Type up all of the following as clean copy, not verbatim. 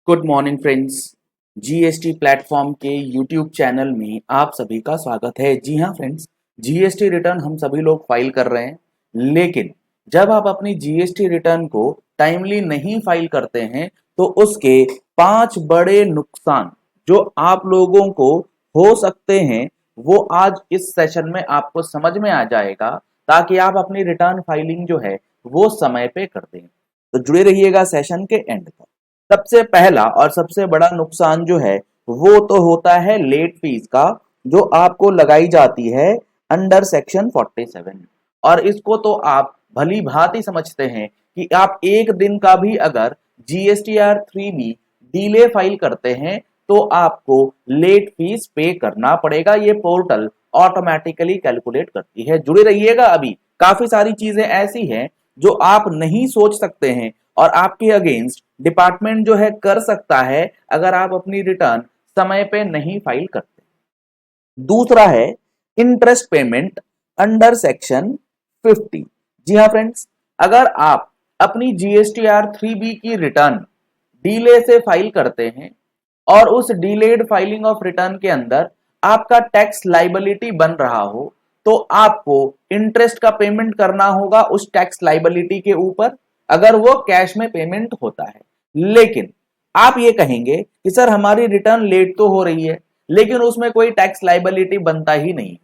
Good morning friends. GST platform के YouTube channel में आप सभी का स्वागत है। जी हाँ फ्रेंड्स, जीएसटी रिटर्न हम सभी लोग फाइल कर रहे हैं, लेकिन जब आप अपनी जीएसटी रिटर्न को टाइमली नहीं फाइल करते हैं तो उसके 5 बड़े नुकसान जो आप लोगों को हो सकते हैं वो आज इस सेशन में आपको समझ में आ जाएगा, ताकि आप अपनी रिटर्न फाइलिंग जो है वो समय पे कर दें। तो जुड़े रहिएगा सेशन के एंड तक। सबसे पहला और सबसे बड़ा नुकसान जो है वो तो होता है लेट फीस का, जो आपको लगाई जाती है अंडर सेक्शन 47। और इसको तो आप भली भांति समझते हैं कि आप एक दिन का भी अगर जीएसटीआर 3B डीले फाइल करते हैं तो आपको लेट फीस पे करना पड़ेगा। ये पोर्टल ऑटोमेटिकली कैलकुलेट करती है। जुड़े रहिएगा, अभी काफी सारी चीजें ऐसी हैं जो आप नहीं सोच सकते हैं और आपके अगेंस्ट डिपार्टमेंट जो है कर सकता है अगर आप अपनी रिटर्न समय पे नहीं फाइल करते। दूसरा है इंटरेस्ट पेमेंट अंडर सेक्शन 50। जी हाँ फ्रेंड्स, अगर आप अपनी जीएसटीआर 3B की रिटर्न डीले से फाइल करते हैं और उस डिलेड फाइलिंग ऑफ रिटर्न के अंदर आपका टैक्स लाइबिलिटी बन रहा हो, तो आपको इंटरेस्ट का पेमेंट करना होगा उस टैक्स लाइबिलिटी के ऊपर, अगर वो कैश में पेमेंट होता है। लेकिन आप ये कहेंगे कि सर हमारी रिटर्न लेट तो हो रही है लेकिन उसमें कोई टैक्स लाइबिलिटी बनता ही नहीं,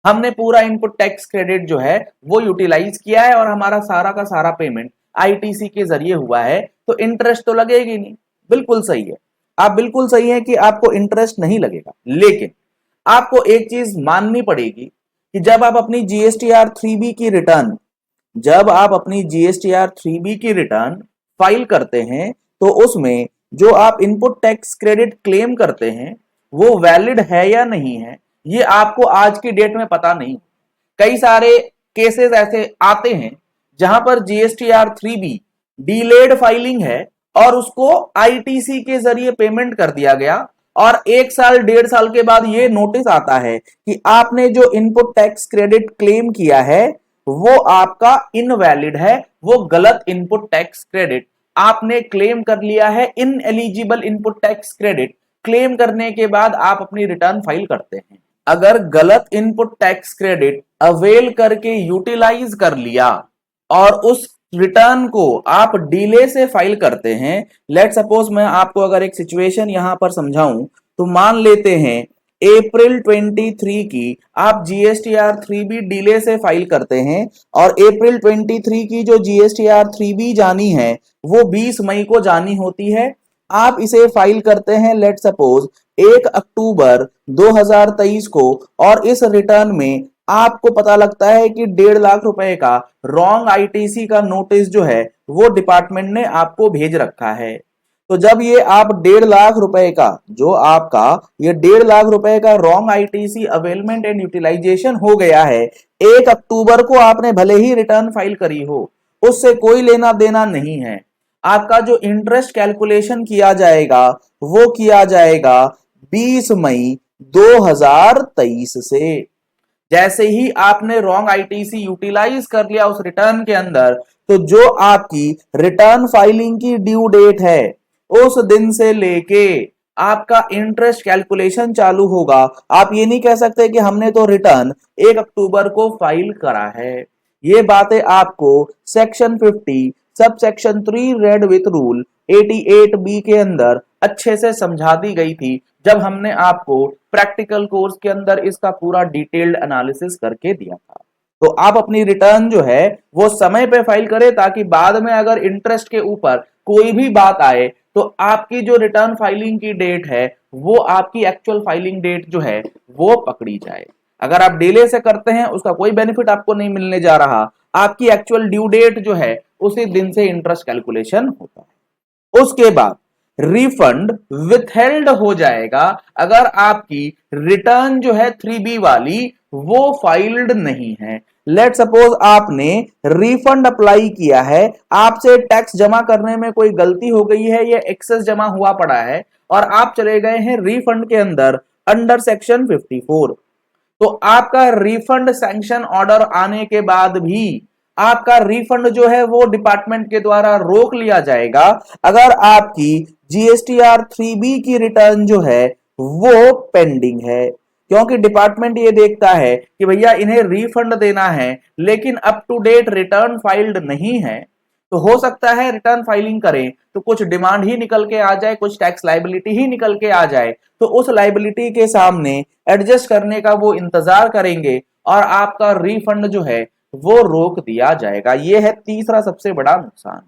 हमने पूरा इनपुट टैक्स क्रेडिट जो है वो यूटिलाइज किया है और हमारा सारा का सारा पेमेंट आईटीसी के जरिए हुआ है, तो इंटरेस्ट तो लगेगी नहीं। बिल्कुल सही है, आप बिल्कुल सही है कि आपको इंटरेस्ट नहीं लगेगा, लेकिन आपको एक चीज माननी पड़ेगी कि जब आप अपनी जीएसटीआर 3B की रिटर्न जब आप अपनी जीएसटीआर 3B की रिटर्न फाइल करते हैं तो उसमें जो आप इनपुट टैक्स क्रेडिट क्लेम करते हैं वो वैलिड है या नहीं है, ये आपको आज की डेट में पता नहीं। कई सारे केसेस ऐसे आते हैं जहां पर जीएसटीआर 3B डीलेड फाइलिंग है और उसको आईटीसी के जरिए पेमेंट कर दिया गया और 1 साल 1.5 साल के बाद ये नोटिस आता है कि आपने जो इनपुट टैक्स क्रेडिट क्लेम किया है वो आपका इनवैलिड है, वो गलत इनपुट टैक्स क्रेडिट आपने क्लेम कर लिया है। In eligible input tax credit claim करने के बाद आप अपनी रिटर्न फाइल करते हैं। अगर गलत इनपुट टैक्स क्रेडिट अवेल करके यूटिलाइज कर लिया और उस रिटर्न को आप डिले से फाइल करते हैं, लेट सपोज मैं आपको अगर एक सिचुएशन यहां पर समझाऊं तो मान लेते हैं अप्रैल 23 की आप जीएसटीआर 3B डिले से फाइल करते हैं और अप्रैल 23 की जो जीएसटीआर 3B जानी है वो 20 मई को जानी होती है। आप इसे फाइल करते हैं लेट सपोज 1 अक्टूबर 2023 को और इस रिटर्न में आपको पता लगता है कि 1.5 लाख रुपए का रॉन्ग आईटीसी का नोटिस जो है वो डिपार्टमेंट ने आपको भेज रखा है। तो जब ये आप 1.5 लाख रुपए का जो आपका ये 1.5 लाख रुपए का wrong ITC availment and utilisation हो गया है, 1 अक्टूबर को आपने भले ही रिटर्न फाइल करी हो, उससे कोई लेना देना नहीं है। आपका जो इंटरेस्ट कैलकुलेशन किया जाएगा वो किया जाएगा 20 मई 2023 से। जैसे ही आपने रॉन्ग आईटीसी यूटिलाइज कर लिया उस रिटर्न के अंदर, तो जो आपकी रिटर्न फाइलिंग की ड्यू डेट है उस दिन से लेके आपका इंटरेस्ट कैलकुलेशन चालू होगा। आप ये नहीं कह सकते कि हमने तो रिटर्न 1 अक्टूबर को फाइल करा है। ये बातें आपको section 50 sub section 3 red with rule 88B के अंदर अच्छे से समझा दी गई थी जब हमने आपको प्रैक्टिकल कोर्स के अंदर इसका पूरा डिटेल्ड एनालिसिस करके दिया था। तो आप अपनी रिटर्न जो है वो समय पे फाइल करें, ताकि बाद में अगर इंटरेस्ट के ऊपर कोई भी बात आए तो आपकी जो रिटर्न फाइलिंग की डेट है वो आपकी एक्चुअल फाइलिंग डेट जो है वो पकड़ी जाए। अगर आप डिले से करते हैं उसका कोई बेनिफिट आपको नहीं मिलने जा रहा, आपकी एक्चुअल ड्यू डेट जो है उसी दिन से इंटरेस्ट कैलकुलेशन होता है। उसके बाद रिफंड विथहेल्ड हो जाएगा अगर आपकी रिटर्न जो है 3B वाली वो फाइल्ड नहीं है। लेट सपोज आपने रिफंड अप्लाई किया है, आपसे टैक्स जमा करने में कोई गलती हो गई है या एक्सेस जमा हुआ पड़ा है और आप चले गए हैं रिफंड के अंदर अंडर सेक्शन 54, तो आपका रिफंड सैंक्शन ऑर्डर आने के बाद भी आपका रिफंड जो है वो डिपार्टमेंट के द्वारा रोक लिया जाएगा अगर आपकी जीएसटीआर 3B की रिटर्न जो है वो पेंडिंग है, क्योंकि डिपार्टमेंट ये देखता है कि भैया इन्हें रिफंड देना है लेकिन up to date return filed नहीं है। तो हो सकता है रिटर्न फाइलिंग करें तो कुछ डिमांड ही निकल के आ जाए, कुछ टैक्स लाइबिलिटी ही निकल के आ जाए, तो उस लाइबिलिटी के सामने एडजस्ट करने का वो इंतजार करेंगे और आपका रिफंड जो है वो रोक दिया जाएगा। ये है तीसरा सबसे बड़ा नुकसान।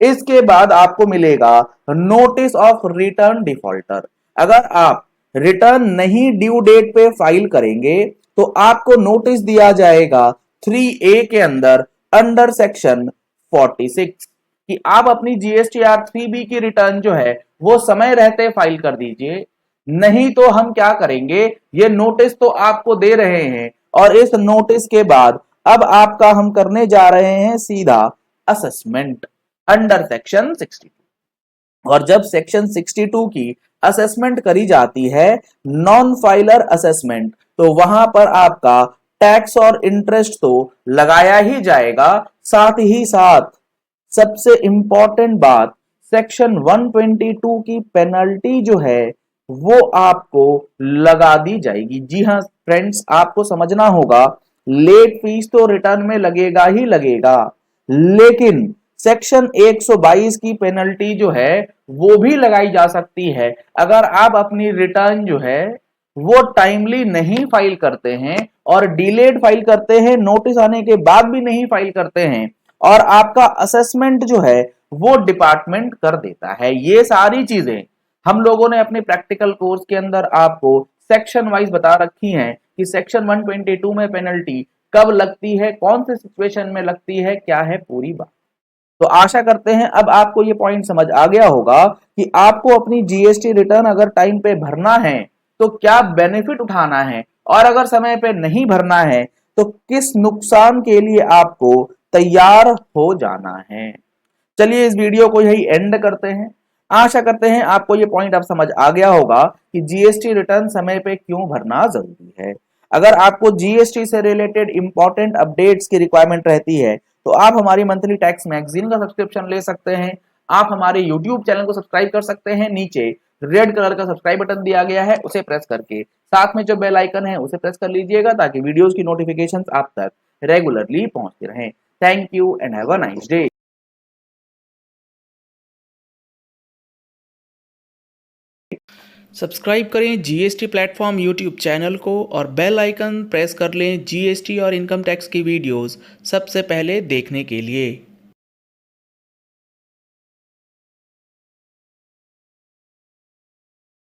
इसके बाद आपको मिलेगा नोटिस ऑफ रिटर्न डिफॉल्टर। अगर आप रिटर्न नहीं ड्यू डेट पे फाइल करेंगे तो आपको नोटिस दिया जाएगा 3A के अंडर सेक्शन 46 कि आप अपनी जीएसटीआर 3B की रिटर्न जो है वो समय रहते फाइल कर दीजिए, नहीं तो हम क्या करेंगे, ये नोटिस तो आपको दे रहे हैं और इस नोटिस के बाद अब आपका हम करने जा रहे हैं सीधा असेसमेंट अंडर सेक्शन 62। और जब सेक्शन 62 की असेसमेंट करी जाती है, नॉन फाइलर असेसमेंट, तो वहां पर आपका टैक्स और इंटरेस्ट तो लगाया ही जाएगा, साथ ही साथ सबसे इंपॉर्टेंट बात, सेक्शन 122 की पेनल्टी जो है वो आपको लगा दी जाएगी। जी हां फ्रेंड्स, आपको समझना होगा लेट फीस तो रिटर्न में लगेगा ही लगेगा, लेकिन सेक्शन 122 की पेनल्टी जो है वो भी लगाई जा सकती है अगर आप अपनी रिटर्न जो है वो टाइमली नहीं फाइल करते हैं और डिलेड फाइल करते हैं, नोटिस आने के बाद भी नहीं फाइल करते हैं और आपका असेसमेंट जो है वो डिपार्टमेंट कर देता है। ये सारी चीजें हम लोगों ने अपने प्रैक्टिकल कोर्स के अंदर आपको सेक्शन वाइज बता रखी हैं कि सेक्शन 122 में पेनल्टी कब लगती है, कौन से सिचुएशन में लगती है, क्या है पूरी बात। तो आशा करते हैं अब आपको ये पॉइंट समझ आ गया होगा कि आपको अपनी जीएसटी रिटर्न अगर टाइम पे भरना है तो क्या बेनिफिट उठाना है और अगर समय पे नहीं भरना है तो किस नुकसान के लिए आपको तैयार हो जाना है। चलिए इस वीडियो को यही एंड करते हैं। आशा करते हैं आपको ये पॉइंट अब समझ आ गया होगा कि जीएसटी रिटर्न समय पे क्यों भरना जरूरी है। अगर आपको जीएसटी से रिलेटेड इंपॉर्टेंट अपडेट्स की रिक्वायरमेंट रहती है तो आप हमारी मंथली टैक्स मैगजीन का सब्सक्रिप्शन ले सकते हैं। आप हमारे यूट्यूब चैनल को सब्सक्राइब कर सकते हैं, नीचे रेड कलर का सब्सक्राइब बटन दिया गया है उसे प्रेस करके साथ में जो बेल आइकन है उसे प्रेस कर लीजिएगा ताकि वीडियोस की नोटिफिकेशंस आप तक रेगुलरली पहुंचती रहें। Thank you and have a nice day. Subscribe करें जीएसटी प्लेटफॉर्म यूट्यूब चैनल को और बेल आइकन प्रेस कर लें जीएसटी और इनकम टैक्स की वीडियोस सबसे पहले देखने के लिए।